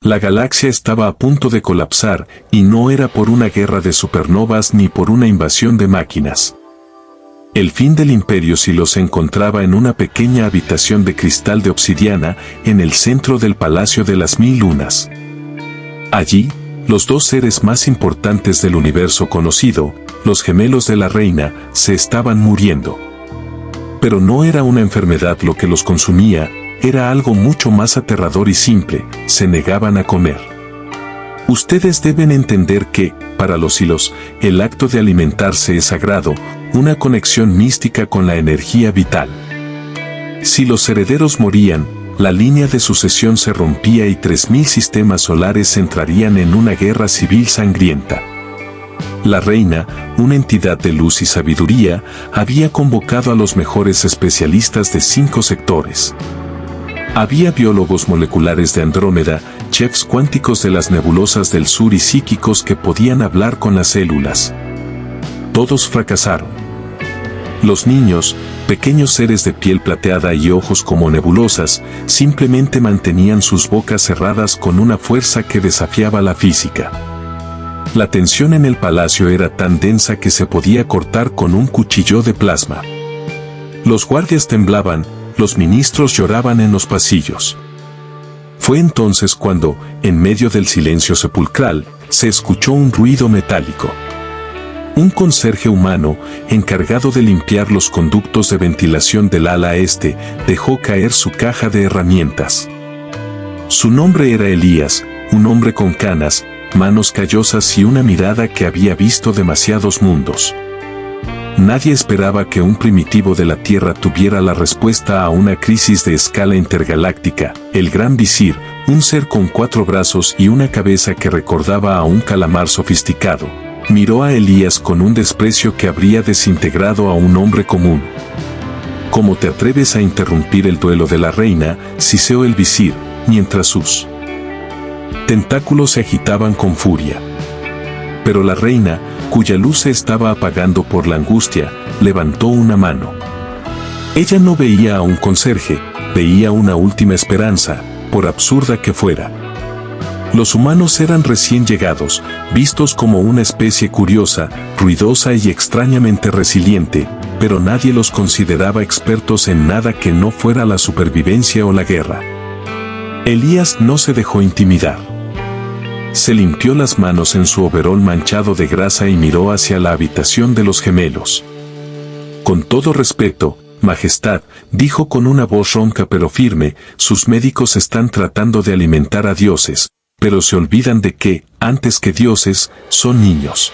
La galaxia estaba a punto de colapsar, y no era por una guerra de supernovas ni por una invasión de máquinas. El fin del Imperio Silo se encontraba en una pequeña habitación de cristal de obsidiana en el centro del Palacio de las Mil Lunas. Allí, los dos seres más importantes del universo conocido, los gemelos de la reina, se estaban muriendo. Pero no era una enfermedad lo que los consumía, era algo mucho más aterrador y simple: se negaban a comer. Ustedes deben entender que, para los Silos, el acto de alimentarse es sagrado, una conexión mística con la energía vital. Si los herederos morían, la línea de sucesión se rompía y 3000 sistemas solares entrarían en una guerra civil sangrienta. La reina, una entidad de luz y sabiduría, había convocado a los mejores especialistas de 5 sectores. Había biólogos moleculares de Andrómeda, chefs cuánticos de las nebulosas del sur y psíquicos que podían hablar con las células. Todos fracasaron. Los niños, pequeños seres de piel plateada y ojos como nebulosas, simplemente mantenían sus bocas cerradas con una fuerza que desafiaba la física. La tensión en el palacio era tan densa que se podía cortar con un cuchillo de plasma. Los guardias temblaban, los ministros lloraban en los pasillos. Fue entonces cuando, en medio del silencio sepulcral, se escuchó un ruido metálico. Un conserje humano, encargado de limpiar los conductos de ventilación del ala este, dejó caer su caja de herramientas. Su nombre era Elías, un hombre con canas, manos callosas y una mirada que había visto demasiados mundos. Nadie esperaba que un primitivo de la Tierra tuviera la respuesta a una crisis de escala intergaláctica. El gran visir, un ser con 4 brazos y una cabeza que recordaba a un calamar sofisticado, miró a Elías con un desprecio que habría desintegrado a un hombre común. ¿Cómo te atreves a interrumpir el duelo de la reina?, siseó el visir, mientras sus tentáculos se agitaban con furia. Pero la reina, cuya luz se estaba apagando por la angustia, levantó una mano. Ella no veía a un conserje, veía una última esperanza, por absurda que fuera. Los humanos eran recién llegados, vistos como una especie curiosa, ruidosa y extrañamente resiliente, pero nadie los consideraba expertos en nada que no fuera la supervivencia o la guerra. Elías no se dejó intimidar. Se limpió las manos en su overol manchado de grasa y miró hacia la habitación de los gemelos. Con todo respeto, Majestad, dijo con una voz ronca pero firme, sus médicos están tratando de alimentar a dioses, pero se olvidan de que, antes que dioses, son niños.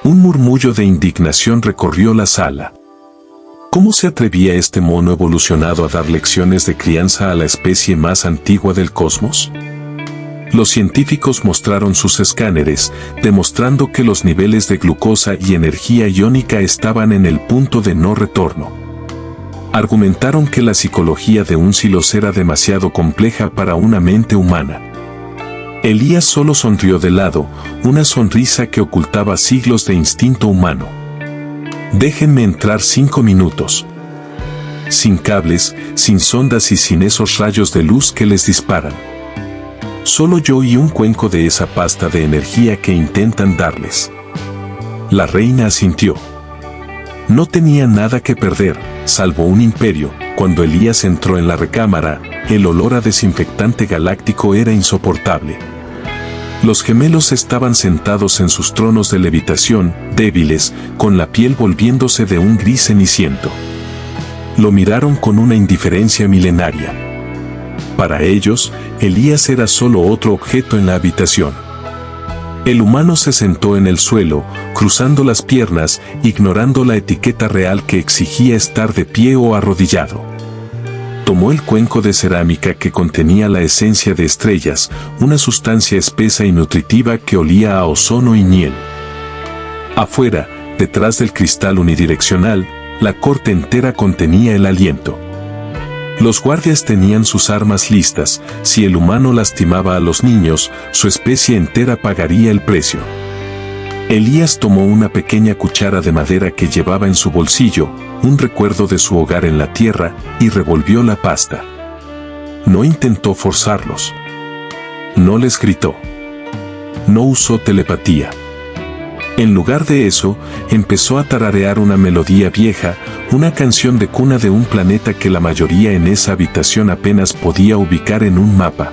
Un murmullo de indignación recorrió la sala. ¿Cómo se atrevía este mono evolucionado a dar lecciones de crianza a la especie más antigua del cosmos? Los científicos mostraron sus escáneres, demostrando que los niveles de glucosa y energía iónica estaban en el punto de no retorno. Argumentaron que la psicología de un Silos era demasiado compleja para una mente humana. Elías solo sonrió de lado, una sonrisa que ocultaba siglos de instinto humano. Déjenme entrar 5 minutos. Sin cables, sin sondas y sin esos rayos de luz que les disparan. Solo yo y un cuenco de esa pasta de energía que intentan darles. La reina asintió. No tenía nada que perder, salvo un imperio. Cuando Elías entró en la recámara, el olor a desinfectante galáctico era insoportable. Los gemelos estaban sentados en sus tronos de levitación, débiles, con la piel volviéndose de un gris ceniciento. Lo miraron con una indiferencia milenaria. Para ellos, Elías era solo otro objeto en la habitación. El humano se sentó en el suelo, cruzando las piernas, ignorando la etiqueta real que exigía estar de pie o arrodillado. Tomó el cuenco de cerámica que contenía la esencia de estrellas, una sustancia espesa y nutritiva que olía a ozono y miel. Afuera, detrás del cristal unidireccional, la corte entera contenía el aliento. Los guardias tenían sus armas listas. Si el humano lastimaba a los niños, su especie entera pagaría el precio. Elías tomó una pequeña cuchara de madera que llevaba en su bolsillo, un recuerdo de su hogar en la tierra, y revolvió la pasta. No intentó forzarlos. no les gritó. No usó telepatía. En lugar de eso, empezó a tararear una melodía vieja, una canción de cuna de un planeta que la mayoría en esa habitación apenas podía ubicar en un mapa.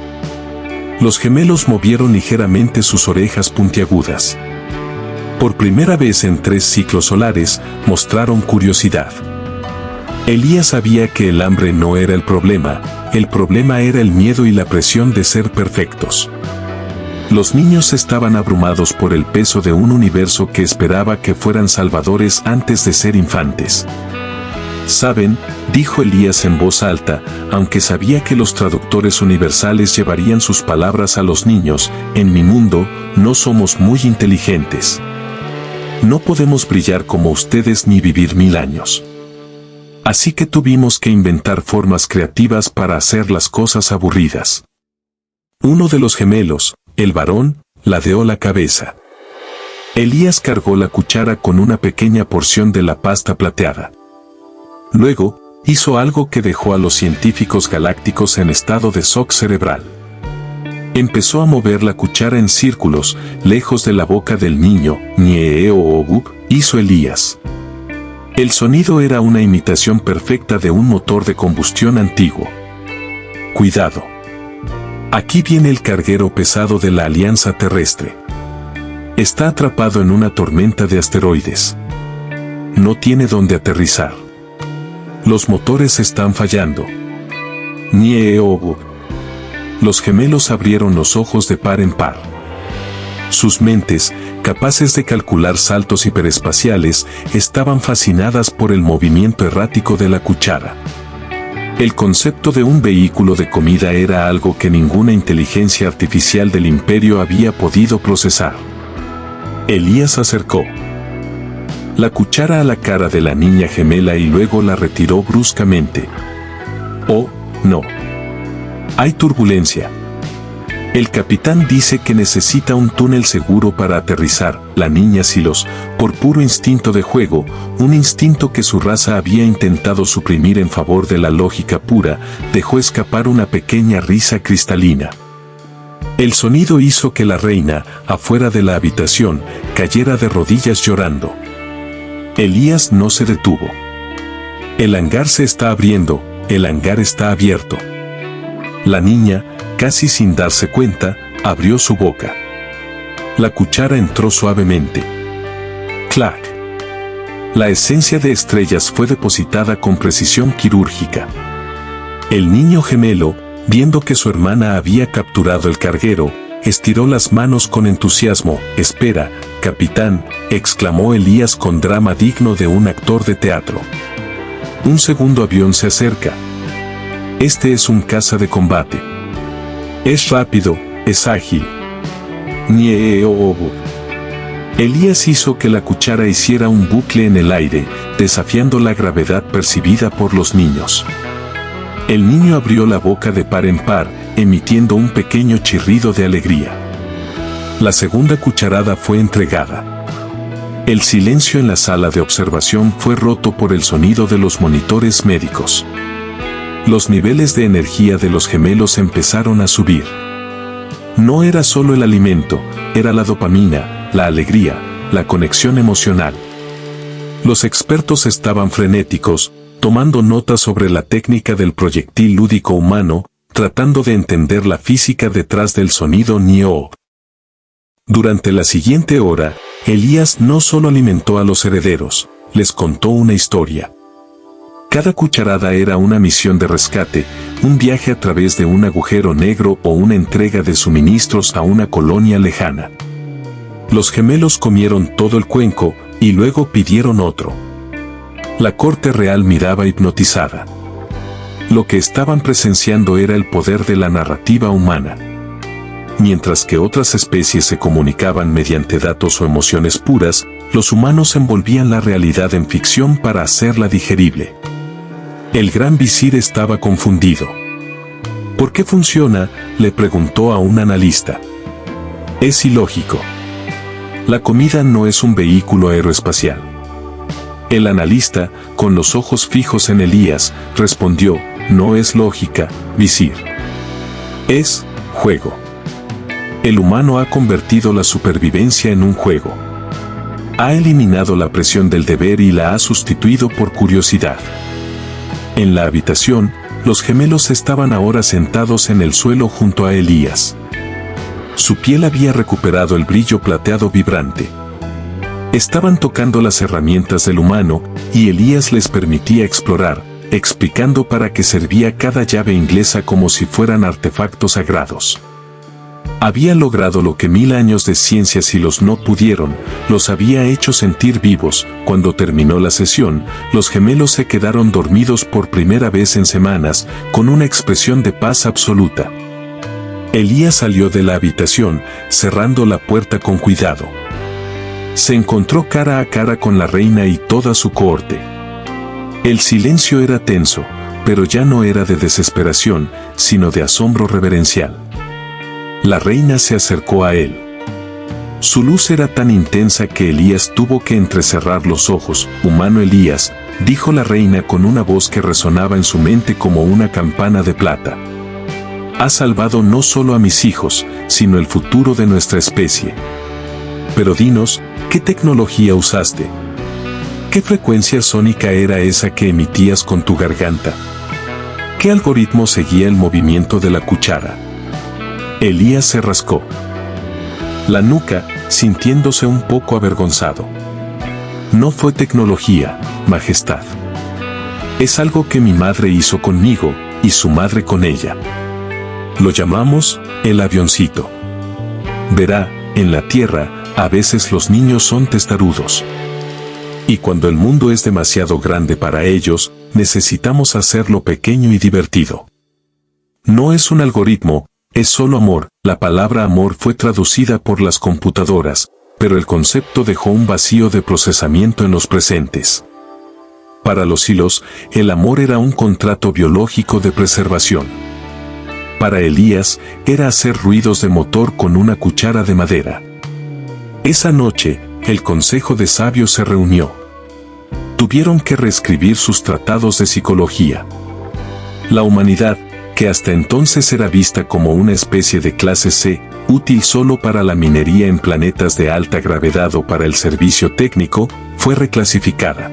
Los gemelos movieron ligeramente sus orejas puntiagudas. Por primera vez en 3 ciclos solares, mostraron curiosidad. Elías sabía que el hambre no era el problema era el miedo y la presión de ser perfectos. Los niños estaban abrumados por el peso de un universo que esperaba que fueran salvadores antes de ser infantes. «Saben», dijo Elías en voz alta, aunque sabía que los traductores universales llevarían sus palabras a los niños, «en mi mundo, no somos muy inteligentes. No podemos brillar como ustedes ni vivir 1000 años. Así que tuvimos que inventar formas creativas para hacer las cosas aburridas». Uno de los gemelos, el varón, ladeó la cabeza. Elías cargó la cuchara con una pequeña porción de la pasta plateada. Luego, hizo algo que dejó a los científicos galácticos en estado de shock cerebral. Empezó a mover la cuchara en círculos, lejos de la boca del niño, hizo Elías. El sonido era una imitación perfecta de un motor de combustión antiguo. «Cuidado. Aquí viene el carguero pesado de la Alianza Terrestre. Está atrapado en una tormenta de asteroides. No tiene dónde aterrizar. Los motores están fallando». Los gemelos abrieron los ojos de par en par. Sus mentes, capaces de calcular saltos hiperespaciales, estaban fascinadas por el movimiento errático de la cuchara. El concepto de un vehículo de comida era algo que ninguna inteligencia artificial del imperio había podido procesar. Elías acercó la cuchara a la cara de la niña gemela y luego la retiró bruscamente. «Oh, no. Hay turbulencia. El capitán dice que necesita un túnel seguro para aterrizar». La niña Silos, por puro instinto de juego, un instinto que su raza había intentado suprimir en favor de la lógica pura, dejó escapar una pequeña risa cristalina. El sonido hizo que la reina, afuera de la habitación, cayera de rodillas llorando. Elías no se detuvo. «El hangar se está abriendo, el hangar está abierto». La niña, casi sin darse cuenta, abrió su boca. La cuchara entró suavemente. ¡Clac! La esencia de estrellas fue depositada con precisión quirúrgica. El niño gemelo, viendo que su hermana había capturado el carguero, estiró las manos con entusiasmo. «Espera, capitán», exclamó Elías con drama digno de un actor de teatro. «Un segundo avión se acerca. Este es un caza de combate. Es rápido, es ágil». Elías hizo que la cuchara hiciera un bucle en el aire, desafiando la gravedad percibida por los niños. El niño abrió la boca de par en par, emitiendo un pequeño chirrido de alegría. La segunda cucharada fue entregada. El silencio en la sala de observación fue roto por el sonido de los monitores médicos. Los niveles de energía de los gemelos empezaron a subir. No era solo el alimento, era la dopamina, la alegría, la conexión emocional. Los expertos estaban frenéticos, tomando notas sobre la técnica del proyectil lúdico humano, tratando de entender la física detrás del sonido NIO. Durante la siguiente hora, Elías no solo alimentó a los herederos, les contó una historia. Cada cucharada era una misión de rescate, un viaje a través de un agujero negro o una entrega de suministros a una colonia lejana. Los gemelos comieron todo el cuenco y luego pidieron otro. La corte real miraba hipnotizada. Lo que estaban presenciando era el poder de la narrativa humana. Mientras que otras especies se comunicaban mediante datos o emociones puras, los humanos envolvían la realidad en ficción para hacerla digerible. El gran visir estaba confundido. ¿Por qué funciona?, le preguntó a un analista. Es ilógico. La comida no es un vehículo aeroespacial. El analista, con los ojos fijos en Elías, respondió, no es lógica, visir. Es juego. El humano ha convertido la supervivencia en un juego. Ha eliminado la presión del deber y la ha sustituido por curiosidad. En la habitación, los gemelos estaban ahora sentados en el suelo junto a Elías. Su piel había recuperado el brillo plateado vibrante. Estaban tocando las herramientas del humano, y Elías les permitía explorar, explicando para qué servía cada llave inglesa como si fueran artefactos sagrados. Había logrado lo que 1000 años de ciencia siglos no pudieron, los había hecho sentir vivos. Cuando terminó la sesión, los gemelos se quedaron dormidos por primera vez en semanas, con una expresión de paz absoluta. Elías salió de la habitación, cerrando la puerta con cuidado. Se encontró cara a cara con la reina y toda su cohorte. El silencio era tenso, pero ya no era de desesperación, sino de asombro reverencial. La reina se acercó a él. Su luz era tan intensa que Elías tuvo que entrecerrar los ojos. «Humano Elías», dijo la reina con una voz que resonaba en su mente como una campana de plata. «Has salvado no solo a mis hijos, sino el futuro de nuestra especie. Pero dinos, ¿qué tecnología usaste? ¿Qué frecuencia sónica era esa que emitías con tu garganta? ¿Qué algoritmo seguía el movimiento de la cuchara?» Elías se rascó la nuca, sintiéndose un poco avergonzado. «No fue tecnología, Majestad. Es algo que mi madre hizo conmigo, y su madre con ella. Lo llamamos el avioncito. Verá, en la Tierra, a veces los niños son testarudos. Y cuando el mundo es demasiado grande para ellos, necesitamos hacerlo pequeño y divertido. No es un algoritmo, es solo amor». La palabra amor fue traducida por las computadoras, pero el concepto dejó un vacío de procesamiento en los presentes. Para los hilos, el amor era un contrato biológico de preservación. Para Elías, era hacer ruidos de motor con una cuchara de madera. Esa noche, el Consejo de Sabios se reunió. Tuvieron que reescribir sus tratados de psicología. La humanidad, que hasta entonces era vista como una especie de clase C, útil solo para la minería en planetas de alta gravedad o para el servicio técnico, fue reclasificada.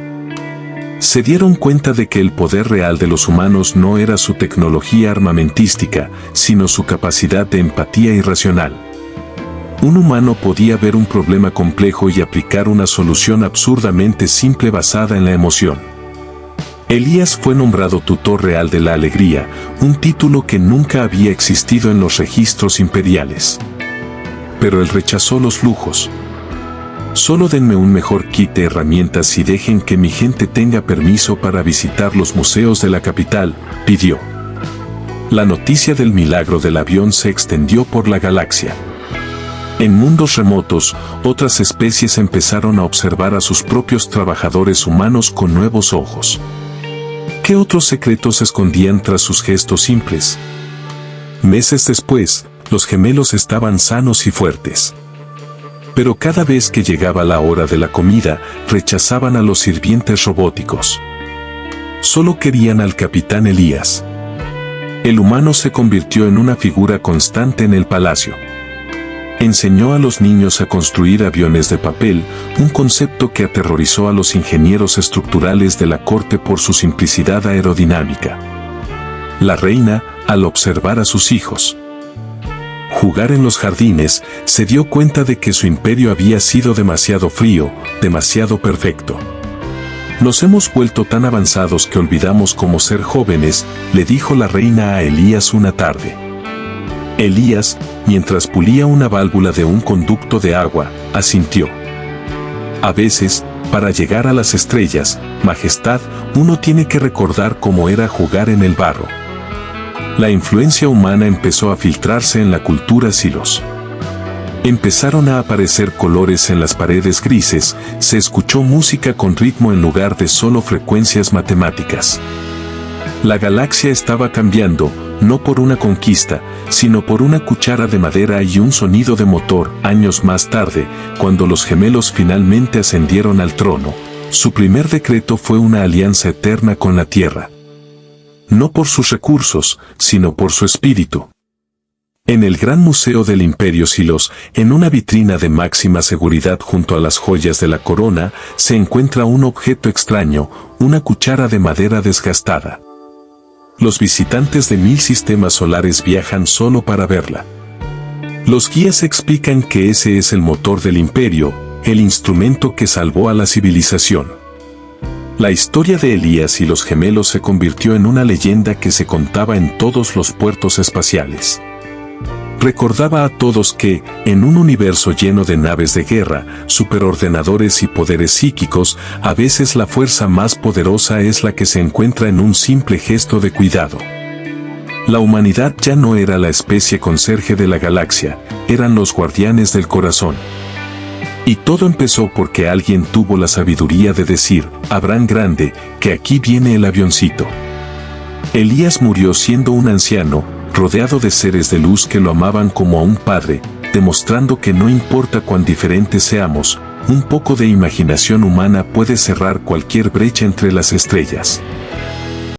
Se dieron cuenta de que el poder real de los humanos no era su tecnología armamentística, sino su capacidad de empatía irracional. Un humano podía ver un problema complejo y aplicar una solución absurdamente simple basada en la emoción. Elías fue nombrado tutor real de la alegría, un título que nunca había existido en los registros imperiales. Pero él rechazó los lujos. «Solo denme un mejor kit de herramientas y dejen que mi gente tenga permiso para visitar los museos de la capital», pidió. La noticia del milagro del avión se extendió por la galaxia. En mundos remotos, otras especies empezaron a observar a sus propios trabajadores humanos con nuevos ojos. ¿Qué otros secretos se escondían tras sus gestos simples? Meses después, los gemelos estaban sanos y fuertes. Pero cada vez que llegaba la hora de la comida, rechazaban a los sirvientes robóticos. Solo querían al capitán Elías. El humano se convirtió en una figura constante en el palacio. Enseñó a los niños a construir aviones de papel, un concepto que aterrorizó a los ingenieros estructurales de la corte por su simplicidad aerodinámica. La reina, al observar a sus hijos jugar en los jardines, se dio cuenta de que su imperio había sido demasiado frío, demasiado perfecto. «Nos hemos vuelto tan avanzados que olvidamos cómo ser jóvenes», le dijo la reina a Elías una tarde. Elías, mientras pulía una válvula de un conducto de agua, asintió. «A veces, para llegar a las estrellas, Majestad, uno tiene que recordar cómo era jugar en el barro». La influencia humana empezó a filtrarse en la cultura silos. Empezaron a aparecer colores en las paredes grises, se escuchó música con ritmo en lugar de solo frecuencias matemáticas. La galaxia estaba cambiando, no por una conquista, sino por una cuchara de madera y un sonido de motor. Años más tarde, cuando los gemelos finalmente ascendieron al trono, su primer decreto fue una alianza eterna con la Tierra. No por sus recursos, sino por su espíritu. En el Gran Museo del Imperio Silos, en una vitrina de máxima seguridad junto a las joyas de la corona, se encuentra un objeto extraño, una cuchara de madera desgastada. Los visitantes de 1000 sistemas solares viajan solo para verla. Los guías explican que ese es el motor del imperio, el instrumento que salvó a la civilización. La historia de Elías y los gemelos se convirtió en una leyenda que se contaba en todos los puertos espaciales. Recordaba a todos que, en un universo lleno de naves de guerra, superordenadores y poderes psíquicos, a veces la fuerza más poderosa es la que se encuentra en un simple gesto de cuidado. La humanidad ya no era la especie conserje de la galaxia, eran los guardianes del corazón. Y todo empezó porque alguien tuvo la sabiduría de decir, Abraham Grande, que aquí viene el avioncito. Elías murió siendo un anciano, rodeado de seres de luz que lo amaban como a un padre, demostrando que no importa cuán diferentes seamos, un poco de imaginación humana puede cerrar cualquier brecha entre las estrellas.